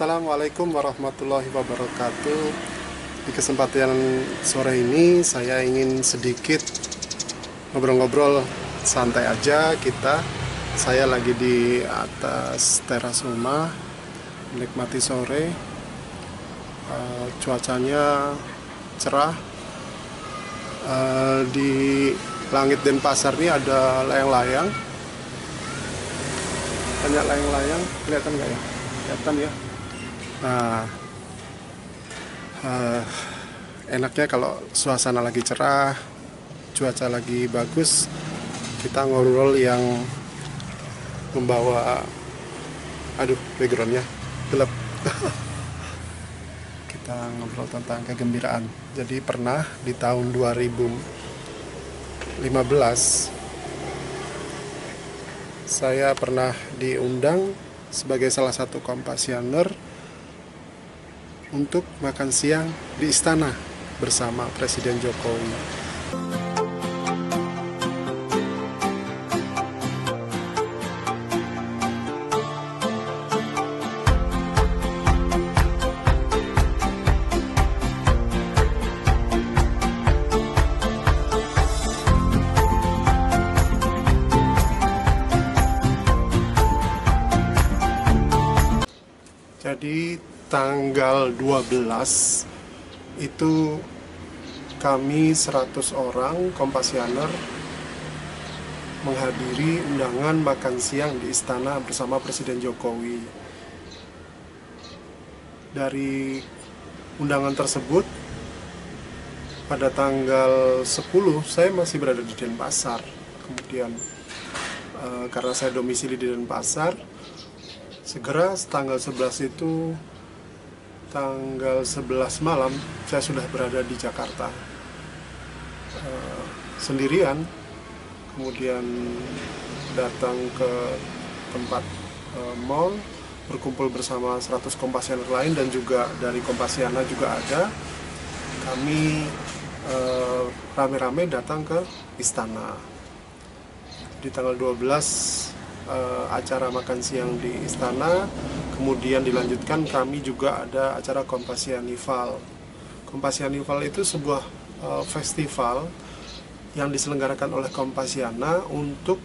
Assalamualaikum warahmatullahi wabarakatuh. Di kesempatan sore ini saya ingin sedikit ngobrol-ngobrol santai aja kita. Saya lagi di atas teras rumah menikmati sore. Cuacanya cerah. Di langit Denpasar ini ada layang-layang. Banyak layang-layang, kelihatan nggak ya? Kelihatan ya. Nah, enaknya kalau suasana lagi cerah, cuaca lagi bagus, kita ngobrol yang membawa, backgroundnya gelap. Kita ngobrol tentang kegembiraan. Jadi pernah di tahun 2015 saya pernah diundang sebagai salah satu Kompassioner untuk makan siang di istana bersama Presiden Jokowi. Jadi tanggal 12 itu kami 100 orang Kompassioner menghadiri undangan makan siang di istana bersama Presiden Jokowi. Dari undangan tersebut, pada tanggal 10 saya masih berada di Denpasar. Kemudian karena saya domisili di Denpasar, segera tanggal 11 itu, tanggal 11 malam saya sudah berada di Jakarta sendirian. Kemudian datang ke tempat mall, berkumpul bersama 100 Kompassioner lain dan juga dari Kompasiana juga ada. Kami rame-rame datang ke istana. Di tanggal 12 acara makan siang di istana, kemudian dilanjutkan kami juga ada acara Kompasianival. Kompasianival itu sebuah festival yang diselenggarakan oleh Kompasiana untuk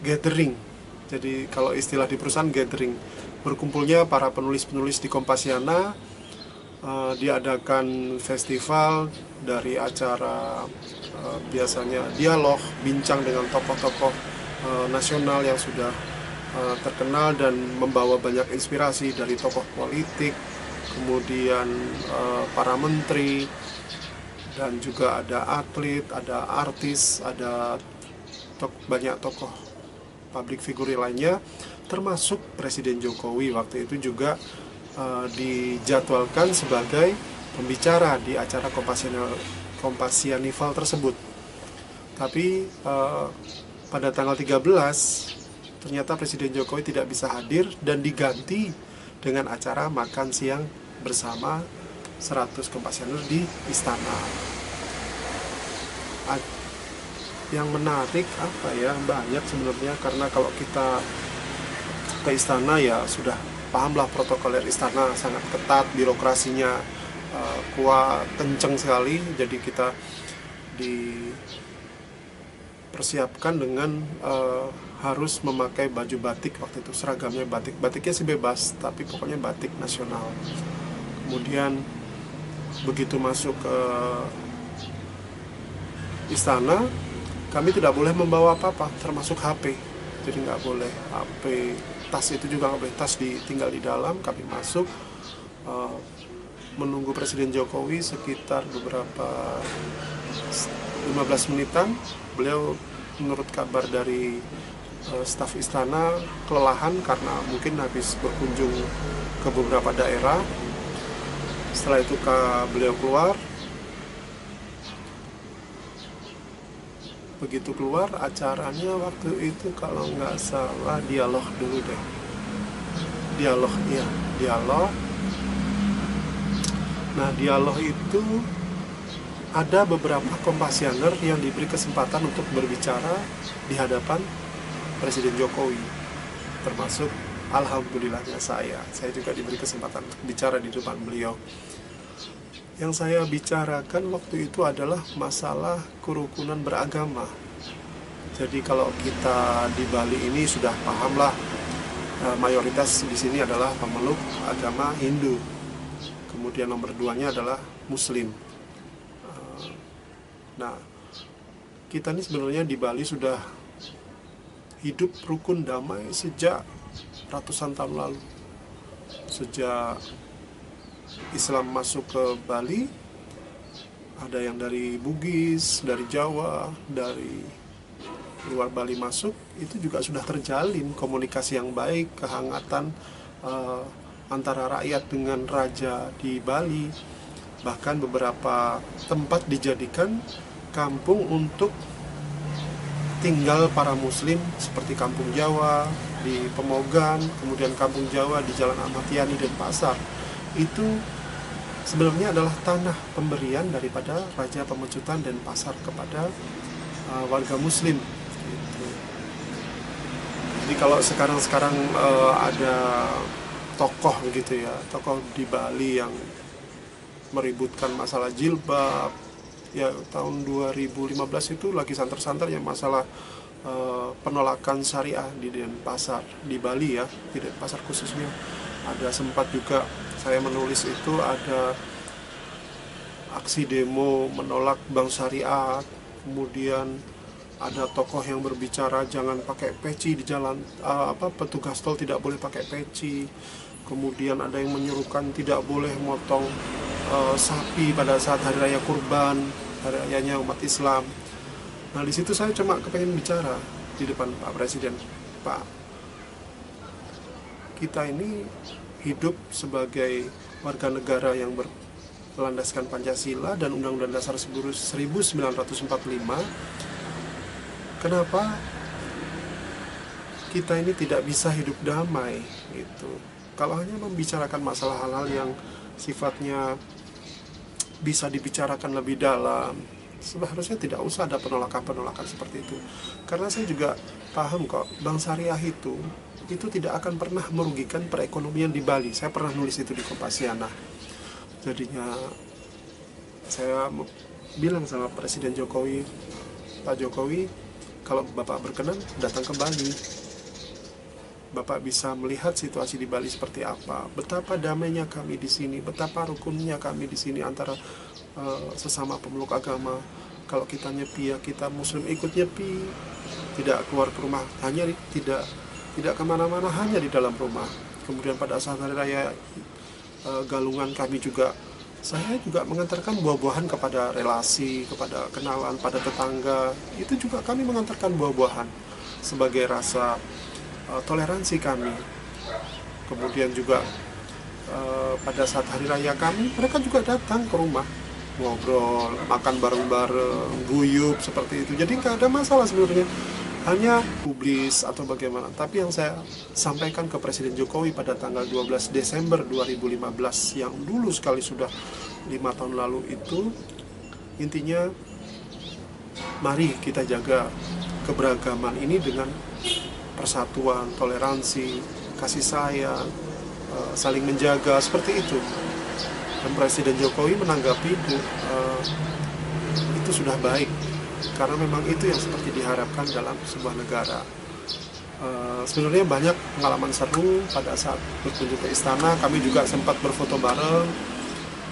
gathering. Jadi kalau istilah di perusahaan gathering, berkumpulnya para penulis-penulis di Kompasiana. Diadakan festival dari acara biasanya dialog, bincang dengan tokoh-tokoh nasional yang sudah terkenal dan membawa banyak inspirasi dari tokoh politik, kemudian para menteri, dan juga ada atlet, ada artis, ada banyak tokoh public figure lainnya, termasuk Presiden Jokowi waktu itu juga dijadwalkan sebagai pembicara di acara Kompasianival tersebut. Tapi pada tanggal 13 ternyata Presiden Jokowi tidak bisa hadir dan diganti dengan acara makan siang bersama 100 Kompassioner di istana. Yang menarik banyak sebenarnya, karena kalau kita ke istana ya sudah pahamlah protokoler istana sangat ketat, birokrasinya kuat, kenceng sekali. Jadi kita dipersiapkan dengan harus memakai baju batik waktu itu, seragamnya batik. Batiknya sih bebas, tapi pokoknya batik nasional. Kemudian begitu masuk ke istana, kami tidak boleh membawa apa-apa, termasuk HP. Jadi nggak boleh HP, tas itu juga nggak boleh, tas ditinggal di dalam. Kami masuk, menunggu Presiden Jokowi sekitar beberapa 15 menitan. Beliau menurut kabar dari staf istana kelelahan karena mungkin habis berkunjung ke beberapa daerah. Setelah itu beliau keluar. Begitu keluar, acaranya waktu itu kalau nggak salah dialog dulu deh. Dialog. Nah, dialog itu ada beberapa Kompassioner yang diberi kesempatan untuk berbicara di hadapan Presiden Jokowi, termasuk alhamdulillahnya saya juga diberi kesempatan untuk bicara di depan beliau. Yang saya bicarakan waktu itu adalah masalah kerukunan beragama. Jadi kalau kita di Bali ini sudah pahamlah, mayoritas di sini adalah pemeluk agama Hindu. Kemudian nomor 2-nya adalah Muslim. Nah, kita ini sebenarnya di Bali sudah hidup rukun damai sejak ratusan tahun lalu. Sejak Islam masuk ke Bali, ada yang dari Bugis, dari Jawa, dari luar Bali masuk, itu juga sudah terjalin komunikasi yang baik, kehangatan antara rakyat dengan raja di Bali. Bahkan beberapa tempat dijadikan kampung untuk tinggal para muslim, seperti kampung Jawa di Pemogan, kemudian kampung Jawa di Jalan Ahmad Yani dan Pasar. Itu sebenarnya adalah tanah pemberian daripada Raja Pemecutan dan Pasar kepada warga muslim gitu. Jadi kalau sekarang ada tokoh begitu ya, tokoh di Bali yang meributkan masalah jilbab, ya tahun 2015 itu lagi santer-santer yang masalah penolakan syariah di Denpasar di Bali ya, di Denpasar khususnya. Ada sempat juga saya menulis itu, ada aksi demo menolak bank syariah, kemudian ada tokoh yang berbicara jangan pakai peci di jalan, petugas tol tidak boleh pakai peci. Kemudian ada yang menyuruhkan tidak boleh motong sapi pada saat hari raya kurban, hari rayanya umat Islam. Nah di situ saya cuma kepengen bicara di depan Pak Presiden, Pak, kita ini hidup sebagai warga negara yang berlandaskan Pancasila dan Undang-Undang Dasar 1945. Kenapa kita ini tidak bisa hidup damai gitu? Kalau hanya membicarakan masalah hal-hal yang sifatnya bisa dibicarakan lebih dalam, seharusnya tidak usah ada penolakan-penolakan seperti itu. Karena saya juga paham kok, bank syariah itu tidak akan pernah merugikan perekonomian di Bali. Saya pernah nulis itu di Kompasiana. Jadinya saya bilang sama Presiden Jokowi, Pak Jokowi, kalau Bapak berkenan datang ke Bali, Bapak bisa melihat situasi di Bali seperti apa, betapa damainya kami di sini, betapa rukunnya kami di sini antara sesama pemeluk agama. Kalau kita nyepi ya kita muslim ikut nyepi, tidak keluar ke rumah, hanya tidak kemana-mana, hanya di dalam rumah. Kemudian pada saat hari raya Galungan kami juga, saya juga mengantarkan buah-buahan kepada relasi, kepada kenalan, pada tetangga. Itu juga kami mengantarkan buah-buahan sebagai rasa toleransi kami. Kemudian juga pada saat hari raya kami, mereka juga datang ke rumah, ngobrol, makan bareng-bareng, guyup seperti itu. Jadi nggak ada masalah sebenarnya, hanya publis atau bagaimana. Tapi yang saya sampaikan ke Presiden Jokowi pada tanggal 12 Desember 2015 yang dulu sekali sudah 5 tahun lalu itu, intinya mari kita jaga keberagaman ini dengan persatuan, toleransi, kasih sayang, saling menjaga, seperti itu. Dan Presiden Jokowi menanggapi itu sudah baik, karena memang itu yang seperti diharapkan dalam sebuah negara. Sebenarnya banyak pengalaman seru pada saat berkunjung ke istana. Kami juga sempat berfoto bareng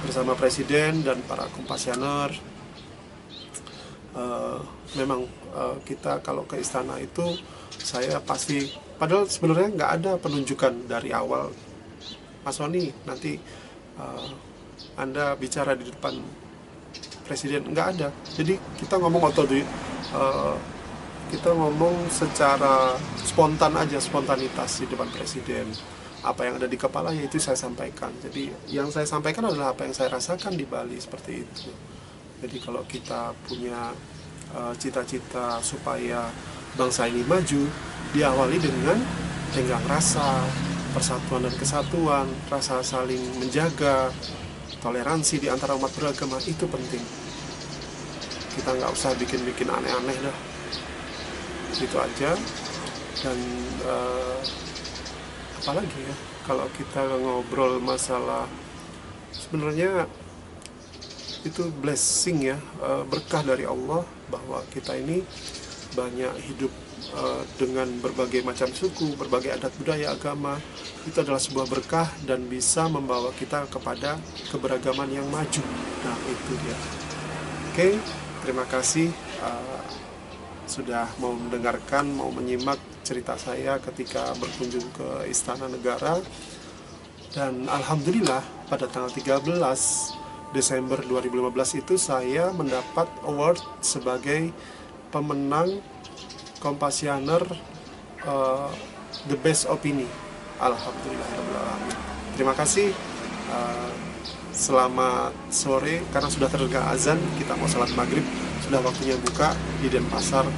bersama Presiden dan para Kompasianer. Memang kita kalau ke istana itu, saya pasti, padahal sebenarnya nggak ada penunjukan dari awal, Mas Sony nanti Anda bicara di depan Presiden, nggak ada. Jadi kita ngomong kita ngomong secara spontan aja, spontanitas di depan Presiden. Apa yang ada di kepala ya itu saya sampaikan. Jadi yang saya sampaikan adalah apa yang saya rasakan di Bali, seperti itu. Jadi kalau kita punya cita-cita supaya bangsa ini maju, diawali dengan tenggang rasa, persatuan dan kesatuan, rasa saling menjaga, toleransi di antara umat beragama, itu penting. Kita nggak usah bikin-bikin aneh-aneh dah, gitu aja. Dan apalagi ya kalau kita ngobrol masalah, sebenarnya itu blessing ya, berkah dari Allah bahwa kita ini banyak hidup dengan berbagai macam suku, berbagai adat budaya, agama. Itu adalah sebuah berkah dan bisa membawa kita kepada keberagaman yang maju. Nah, itu dia. Oke, terima kasih sudah mau mendengarkan, mau menyimak cerita saya ketika berkunjung ke Istana Negara. Dan alhamdulillah pada tanggal 13 Desember 2015 itu saya mendapat award sebagai pemenang Kompassioner The Best Opini. Alhamdulillah. Terima kasih. Selamat sore, karena sudah terdengar azan, kita mau salat maghrib, sudah waktunya buka di Denpasar.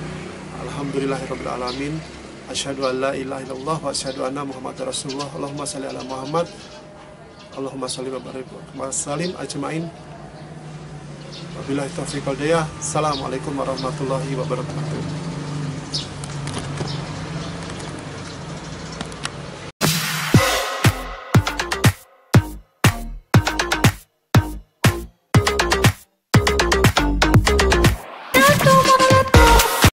Alhamdulillahirrahmanirrahim. Asyhadu an la ilaha illallah wa asyhadu anna Muhammadar Rasulullah. Allahumma shalli ala Muhammad. Allahumma shalli wa barik wa sallim ajmain. Wabillahi taufiq wal hidayah. Assalamualaikum warahmatullahi wabarakatuh.